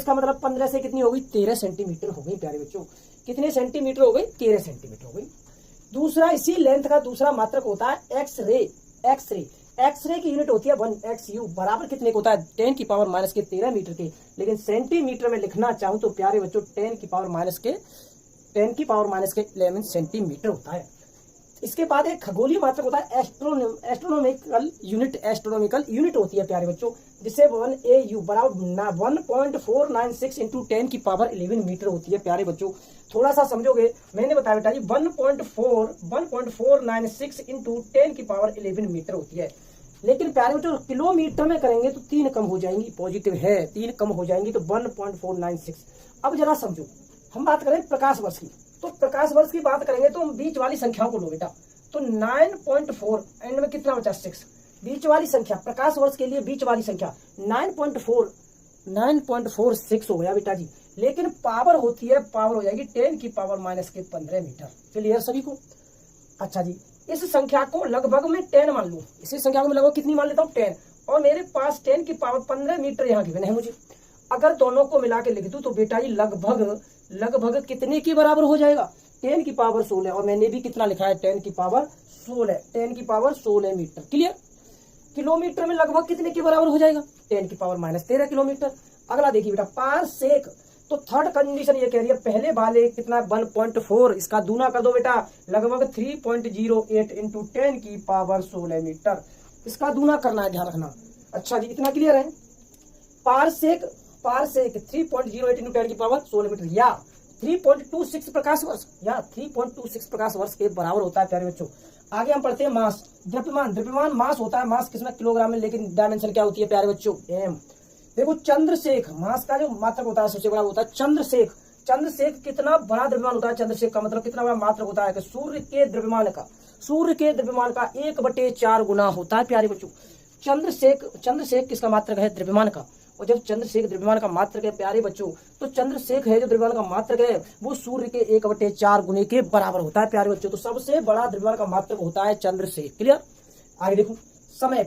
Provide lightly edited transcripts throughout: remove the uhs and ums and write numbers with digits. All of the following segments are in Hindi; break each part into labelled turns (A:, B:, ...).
A: इसका मतलब 15 से कितनी हो गई, 13 सेंटीमीटर हो गई प्यारे बच्चों। कितने सेंटीमीटर हो गई, 13 सेंटीमीटर हो गई। दूसरा इसी लेंथ का दूसरा मात्रक होता है एक्सरे। एक्सरे एक्सरे की यूनिट होती है 1 XU, बराबर कितने को होता है, 10 की पावर माइनस के 13 मीटर के। लेकिन सेंटीमीटर में लिखना चाहूं तो प्यारे बच्चों 10 की पावर माइनस के 11 सेंटीमीटर होता है। इसके बाद एक खगोलीय मात्रक होता है एस्ट्रोनॉमिकल यूनिट। एस्ट्रोनॉमिकल यूनिट होती है प्यारे बच्चों, जिसे 1 AU बराबर 1.496 इंटू 10 की पावर 11 मीटर होती है प्यारे बच्चों। थोड़ा सा समझोगे, मैंने बताया बेटा जी 1.496 इंटू 10 की पावर 11 मीटर होती है। लेकिन प्यारे बच्चों किलोमीटर में करेंगे तो 3 कम हो जाएंगी, पॉजिटिव है 3 कम हो जाएंगी तो 1.496। अब जरा समझो, हम बात करें प्रकाश वर्ष की, तो प्रकाश वर्ष की बात करेंगे तो हम बीच वाली संख्याओं को लो बेटा, तो 9.4 एंड में कितना बचा 6, बीच वाली संख्या प्रकाश वर्ष के लिए बीच वाली संख्या 9.46 हो गया बेटा जी। लेकिन पावर होती है, पावर हो जाएगी 10 की पावर माइनस के 15 मीटर। क्लियर सभी को? अच्छा जी, इस संख्या को लगभग मैं 10 मान लूं, इसी संख्या को मैं लगभग कितनी मान लेता हूँ 10, और मेरे पास 10 की पावर 15 मीटर यहाँ गिवन है मुझे। अगर दोनों को मिला के लिख दूं तो बेटा जी लगभग कितने की बराबर हो जाएगा, 10 की पावर 16, और मैंने भी कितना लिखा है 10 की पावर 16 मीटर। क्लियर? किलोमीटर में लगभग कितने के बराबर हो जाएगा, 10 की पावर माइनस 13 किलोमीटर। अगला देखिए बेटा पारसेक, तो थर्ड कंडीशन ये कह रही है पहले वाले कितना 1.4, इसका दूना कर दो बेटा, लगभग 3.08 इंटू 10 की पावर 16 मीटर, इसका दूना करना है, ध्यान रखना। अच्छा जी, इतना क्लियर है? पारसेक 3.08 इंटू 10 की पावर 16 मीटर या 3.26 प्रकाश वर्ष, या 3.26 प्रकाश वर्ष के बराबर होता है प्यारे बच्चों। आगे हम पढ़ते हैं मास, द्रव्यमान मास होता है, मास किसमें, किलोग्राम में, लेकिन डायमेंशन क्या होती है प्यारे बच्चों, एम। देखो चंद्रसेख, मास का जो मात्रक होता है सबसे बड़ा होता है चंद्रसेख। चंद्रसेख कितना बड़ा द्रव्यमान होता है, चंद्रसेख का मतलब कितना बड़ा मात्रक होता है कि सूर्य के द्रव्यमान का 1/4 गुना होता है प्यारे बच्चों। चंद्रसेख किसका मात्रक है, द्रव्यमान का। और जब चंद्रसेख द्रव्यमान का मात्रक है प्यारे बच्चों, तो चंद्रसेख है जो द्रव्यमान का मात्रक है वो सूर्य के 1/4 गुने के बराबर होता है प्यारे बच्चों। तो सबसे बड़ा द्रव्यमान का मात्रक होता है चंद्रसेख। क्लियर? आगे देखो समय,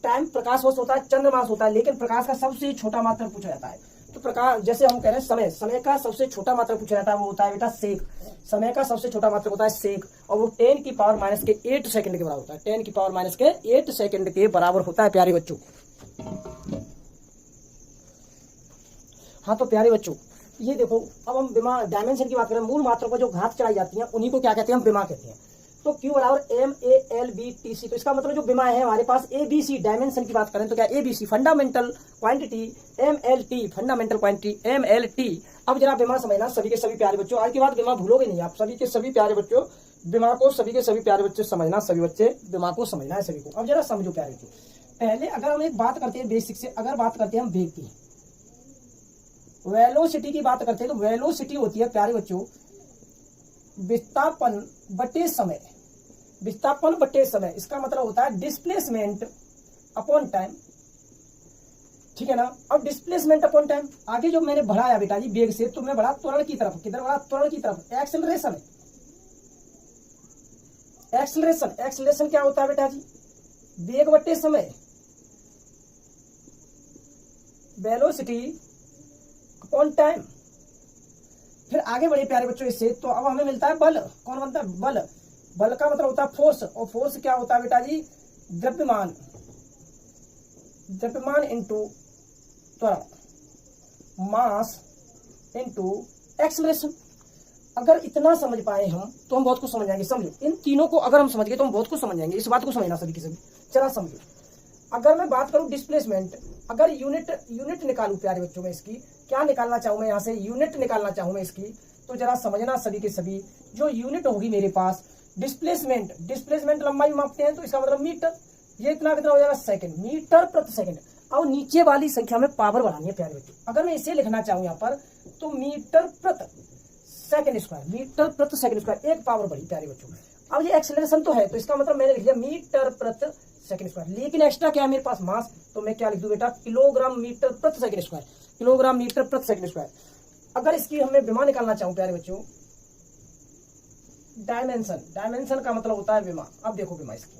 A: टाइम प्रकाश वर्ष होता है, चंद्रमास होता है, लेकिन प्रकाश का सबसे छोटा मात्रक पूछा जाता है। तो प्रकाश, जैसे हम कह रहे हैं समय का सबसे छोटा मात्रक पूछा जाता है, वो होता है बेटा सेक। समय का सबसे छोटा मात्रक होता है सेक, और वो 10 की पावर माइनस के 8 सेकंड के बराबर होता है, 10 की पावर माइनस के 8 सेकंड के बराबर होता है प्यारे बच्चों। हाँ तो प्यारे बच्चों ये देखो, अब हम विमा डायमेंशन की बात करें, मूल मात्रा पर जो घात चढ़ाई जाती है उन्हीं को क्या कहते हैं, हम विमा कहते हैं। तो Q बराबर MALBTC, तो इसका मतलब जो विमा है हमारे पास ABC, डायमेंशन की बात करें तो क्या ABC fundamental quantity, MLT fundamental quantity, MLT। अब जरा विमा समझना सभी के सभी प्यारे बच्चों, आज के बाद विमा भूलोगे नहीं आप, सभी के सभी प्यारे बच्चों विमा को, सभी के सभी प्यारे बच्चे समझना, सभी बच्चे विमा को समझना है सभी को। अब जरा समझो प्यारे बच्चों, पहले अगर हम एक बात करते हैं बेसिक से, अगर बात करते हैं हम वेग की, वेलोसिटी की बात करते हैं, तो वेलोसिटी होती है प्यारे बच्चों विस्थापन बटे समय। इसका मतलब होता है डिस्प्लेसमेंट अपॉन टाइम, ठीक है ना। अब डिस्प्लेसमेंट अपॉन टाइम, आगे जो मैंने बढ़ाया बेटा जी वेग से, तो मैं बढ़ा त्वरण की तरफ, किधर बढ़ा, त्वरण की तरफ, एक्सेलरेशन क्या होता है बेटा जी, वेग बटे समय, वेलोसिटी अपॉन टाइम। फिर आगे बढ़े प्यारे बच्चों इससे, तो अब हमें मिलता है बल। कौन बनता है, बल का मतलब होता है फोर्स, और फोर्स क्या होता है बेटा जी, द्रव्यमान इंटू त्वरण, मास इंटू एक्सेलरेशन। अगर इतना समझ पाए हम तो हम बहुत कुछ समझ जाएंगे। समझो इन तीनों को अगर हम समझ गए तो हम बहुत कुछ समझ जाएंगे, इस बात को समझना सभी की सभी। चला समझो, अगर मैं बात करूं डिस्प्लेसमेंट, अगर यूनिट निकालूं प्यारे बच्चों में, इसकी क्या निकालना चाहूं मैं, यहां से यूनिट निकालना चाहूं मैं इसकी, तो जरा समझना सभी के सभी, जो यूनिट होगी मेरे पास डिस्प्लेसमेंट लंबाई मापते हैं तो इसका मतलब मीटर, ये इतना कितना हो जाएगा सेकंड, मीटर प्रति सेकंड। अब नीचे वाली संख्या में पावर बढ़ानी है प्यारे बच्चों, अगर मैं इसे लिखना चाहूं यहाँ पर तो मीटर प्रति सेकंड स्क्वायर, एक पावर बढ़ी प्यारे बच्चों। अब ये एक्सेलरेशन तो है, तो इसका मतलब मैंने लिख दिया मीटर प्रति सेकंड स्क्वायर, लेकिन एक्स्ट्रा क्या है मेरे पास, मास, तो मैं क्या लिख दूं बेटा, किलोग्राम मीटर प्रति सेकंड स्क्वायर। अगर इसकी हमें विमा निकालना चाहूं प्यारे बच्चों, डायमेंशन का मतलब होता है विमा। अब देखो विमा इसकी,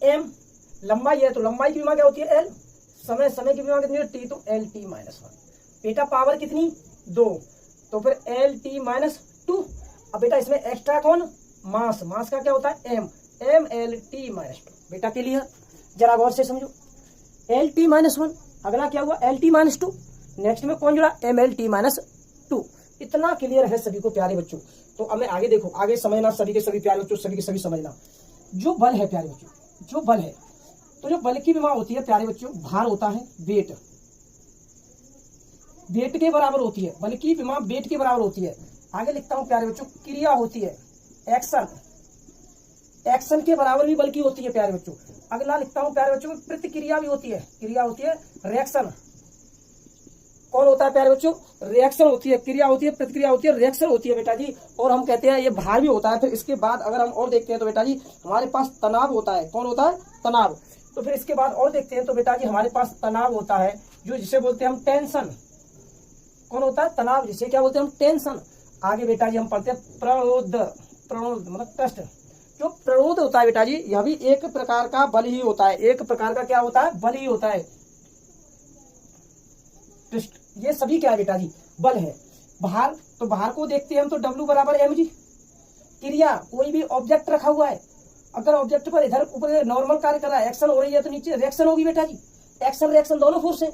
A: एम लंबाई है तो लंबाई की विमा क्या होती है, एल, समय की विमा कितनी है, टी, तो LT-1। बेटा पावर कितनी 2, तो फिर LT-2। अब बेटा इसमें एक्स्ट्रा कौन, मास, मास का क्या होता है m, MLT-2। बेटा क्लियर, जरा गौर से समझो। LT-1, अगला क्या हुआ LT-2, नेक्स्ट में कौन जुड़ा MLT-2। इतना क्लियर है सभी को प्यारे बच्चों। तो अब मैं आगे देखो, आगे समझना सभी के सभी प्यारे बच्चों, सभी के सभी समझना। जो बल है प्यारे बच्चों, जो बल है, तो जो बल की विमा होती है प्यारे बच्चों, भार होता है वेट, वेट के बराबर होती है, बल की विमा वेट के बराबर होती है। आगे लिखता हूं प्यारे बच्चों, क्रिया होती है एक्शन, एक्शन के बराबर भी बल की होती है प्यारे बच्चों। अगला लिखता हूं प्यारे बच्चों, प्रतिक्रिया भी होती है, क्रिया होती है रिएक्शन। कौन होता है प्यारे बच्चों, रिएक्शन होती है, क्रिया होती है, प्रतिक्रिया होती है, रिएक्शन होती है बेटा जी। और हम कहते हैं ये भार भी होता है। फिर इसके बाद अगर हम और देखते हैं तो बेटा जी हमारे पास तनाव होता है। कौन होता है, तनाव। तो फिर इसके बाद और देखते हैं तो बेटा जी हमारे पास तनाव होता है, जो जिसे बोलते हैं हम टेंशन। कौन होता है, तनाव, जिसे क्या बोलते हैं हम टेंशन। आगे बेटा जी हम पढ़ते हैं प्रणोद, प्रणोद मतलब कष्ट। जो प्रणोद होता है बेटा जी, यह भी एक प्रकार का बल ही होता है, एक प्रकार का क्या होता है, बल ही होता है। ये सभी क्या है बेटा जी, बल है। भार, तो भार को देखते हैं हम तो W बराबर mg। क्रिया, कोई भी ऑब्जेक्ट रखा हुआ है, अगर ऑब्जेक्ट पर इधर ऊपर नॉर्मल कार्य कर रहा है, एक्शन हो रही है, तो नीचे रिएक्शन होगी बेटा जी। एक्शन रिएक्शन दोनों फोर्स है।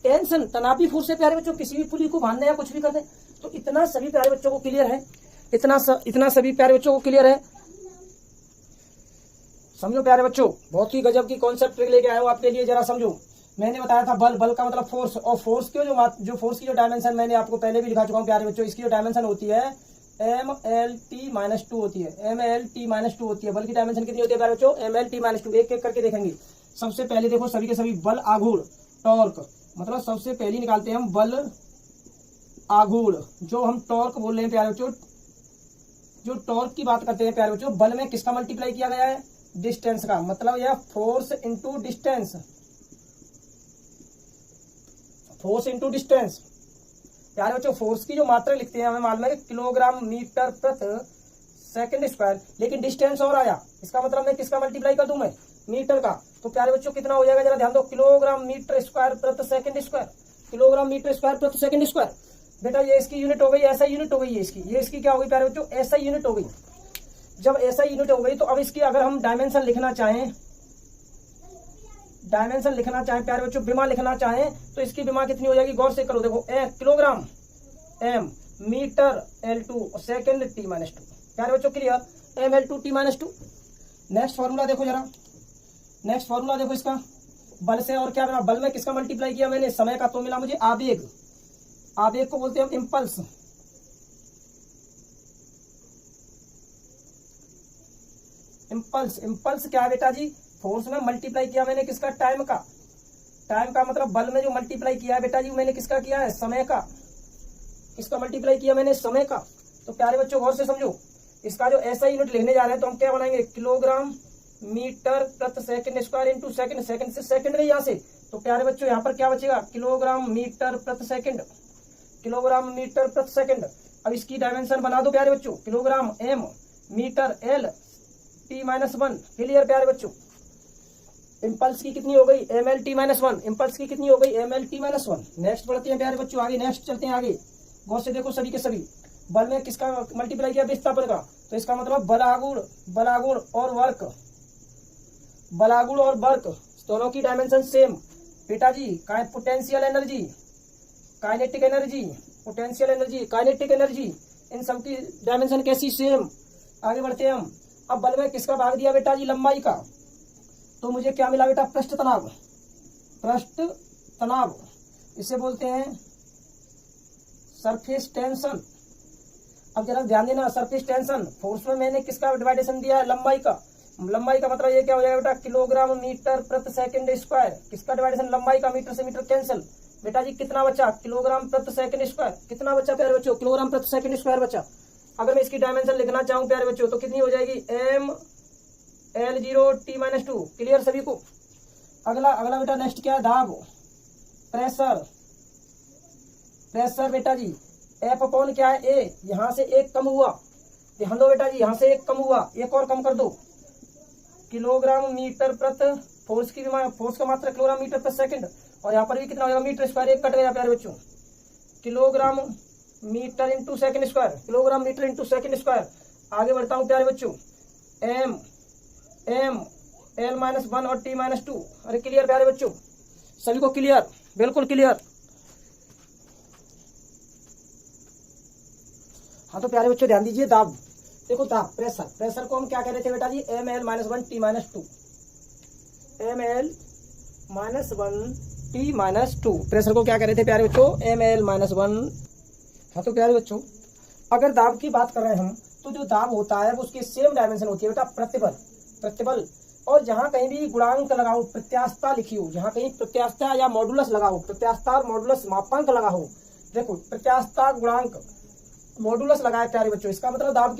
A: टेंशन, तनावी फोर्स है प्यारे बच्चों, किसी भी पुली को बांधने या कुछ भी करने। तो इतना सभी प्यारे बच्चों को क्लियर है, इतना सभी प्यारे बच्चों को क्लियर है। समझो प्यारे बच्चों, बहुत ही गजब की कॉन्सेप्ट लेके आया हूं आपके लिए, जरा समझो। मैंने बताया था बल, बल का मतलब फोर्स, और फोर्स के जो फोर्स की जो डायमेंशन मैंने आपको पहले भी लिखा चुका हूं प्यारे बच्चों। इसकी जो डायमेंशन होती है MLT-2 होती है, MLT-2 होती है। बल की डायमेंशन कितनी होती है प्यारे बच्चों, MLT-2। एक एक करके देखेंगे। सबसे पहले देखो सभी के सभी बल आघूर्ण, टॉर्क, मतलब सबसे पहले निकालते हैं हम बल आघूर्ण, जो हम टॉर्क बोल रहे हैं प्यारे बच्चों। जो टॉर्क की बात करते हैं प्यारे बच्चों, बल में किसका मल्टीप्लाई किया गया है, डिस्टेंस का, मतलब यह force into distance, force into distance. यार बच्चों फोर्स की जो मात्रा लिखते हैं हमें मालूम है किलोग्राम मीटर प्रति सेकंड स्क्वायर, लेकिन डिस्टेंस और आया, इसका मतलब मैं किसका मल्टीप्लाई कर दूं, मैं मीटर का। तो प्यारे बच्चों कितना हो जाएगा, जरा ध्यान दो, किलोग्राम मीटर स्क्वायर प्रति second square, kilogram metre square प्रति सेकंड स्क्वायर। बेटा ये इसकी यूनिट हो गई, ऐसा यूनिट हो गई है इसकी, ये इसकी क्या हो गई प्यारे बच्चों, ऐसा यूनिट हो गई। जब ऐसा यूनिट हो गई तो अब इसकी अगर हम डायमेंशन लिखना चाहें, डायमेंशन लिखना चाहें प्यारे बच्चों, विमा लिखना चाहें, तो इसकी विमा कितनी हो जाएगी, गौर से करो। देखो किलोग्राम m, मीटर L2 और सेकंड T-2। प्यारे बच्चों clear, ML2 T-2। Next formula देखो जरा, नेक्स्ट फॉर्मूला देखो इसका, बल से और क्या बना, बल में किसका मल्टीप्लाई किया मैंने, समय का, तो मिला मुझे आवेग। आवेग को बोलते हैं हम इम्पल्स। इम्पल्स, इम्पल्स क्या है बेटा जी, फोर्स में मल्टीप्लाई किया मैंने किसका, टाइम का। टाइम का मतलब बल में जो मल्टीप्लाई किया है बेटा जी मैंने किसका किया है, समय का। इसका मल्टीप्लाई किया मैंने समय का। तो प्यारे बच्चों गौर से समझो, इसका जो ऐसा यूनिट लिखने जा रहे हैं तो हम क्या बनाएंगे, किलोग्राम मीटर प्रति second square into second, second से सेकंड गई यहाँ से, तो प्यारे बच्चों यहाँ पर क्या बचेगा, किलोग्राम मीटर प्रति सेकंड, किलोग्राम मीटर प्रति सेकंड। अब इसकी डायमेंशन बना दो प्यारे बच्चों, kilogram m, metre L, T-1। Clear प्यारे बच्चों। इम्पल्स की कितनी हो गई, ML-T-1। इम्पल्स की कितनी हो गई, ML-T-1। नेक्स्ट बढ़ते हैं प्यारे बच्चों आगे, नेक्स्ट चलते हैं आगे। गौर से देखो सभी के सभी, बल में किसका मल्टीप्लाई किया, विस्थापन का, तो इसका मतलब बलागुण, बलागुण और वर्क, बलागुण और वर्क दोनों की डायमेंशन सेम बेटा जी। Potential energy, kinetic energy, potential energy, kinetic energy, इन सब की डायमेंशन कैसी, सेम। आगे बढ़ते हैं हम। अब बल में किसका भाग दिया बेटा जी, लंबाई का, तो मुझे क्या मिला बेटा, पृष्ठ तनाव, पृष्ठ तनाव, इसे बोलते हैं सरफेस टेंशन। अब जरा ध्यान देना, सरफेस टेंशन, फोर्स में मैंने किसका डिवाइडेशन दिया है, लंबाई का। लंबाई का मतलब ये क्या हो जाएगा बेटा, किलोग्राम मीटर प्रति सेकंड स्क्वायर, किसका डिवाइडेशन, लंबाई का, मीटर से मीटर कैंसिल। बेटा जी कितना बचा, किलोग्राम प्रति सेकंड स्क्वायर, कितना बचा प्यारे बच्चों, किलोग्राम प्रति सेकंड स्क्वायर बचा। अगर मैं इसकी डायमेंशन लिखना चाहूं प्यारे बच्चों तो कितनी हो जाएगी, ML0 T-2। क्लियर सभी को। अगला अगला बेटा नेक्स्ट क्या है, दाब, प्रेशर, प्रेशर बेटा जी F अपॉन क्या है, A, यहां से एक कम हुआ, ध्यान दो बेटा जी, यहां से एक कम हुआ, एक और कम कर दो, किलोग्राम मीटर प्रति, फोर्स की फोर्स का मात्रा किलोग्राम मीटर प्रति सेकंड, और यहाँ पर भी कितना हो जाएगा, मीटर स्क्वायर, एक कट गया प्यारे बच्चों। Kilogram metre into second square, kilogram metre into second square. आगे बढ़ता हूँ प्यारे बच्चों, एम एल माइनस 1 और टी माइनस 2। अरे क्लियर प्यारे बच्चों, सभी को क्लियर, बिल्कुल क्लियर। हाँ तो प्यारे बच्चों ध्यान दीजिए, दाब देखो, दाब प्रेशर को हम क्या कह रहे थे बेटा जी, M L minus 1 T minus 2, M L minus 1 T minus 2। Pressure को क्या कह रहे थे प्यारे बच्चों, एम एल माइनस 1। हाँ तो प्यारे बच्चों अगर दाब की बात कर रहे हैं हम, तो जो दाब होता है वो उसकी सेम डायमेंशन होती है बेटा, प्रतिबल। और जहां कहीं भी गुणांक लगाओ, प्रत्यास्थता लिखी हो, जहां कहीं प्रत्यास्थता या मॉडुलस लगाओ, प्रत्यास्थता और मॉडुलस मापांक लगा हो, देखो प्रत्यास्थता गुणांक मॉडुलस लगाए प्यारे बच्चों, इसका मतलब दाब की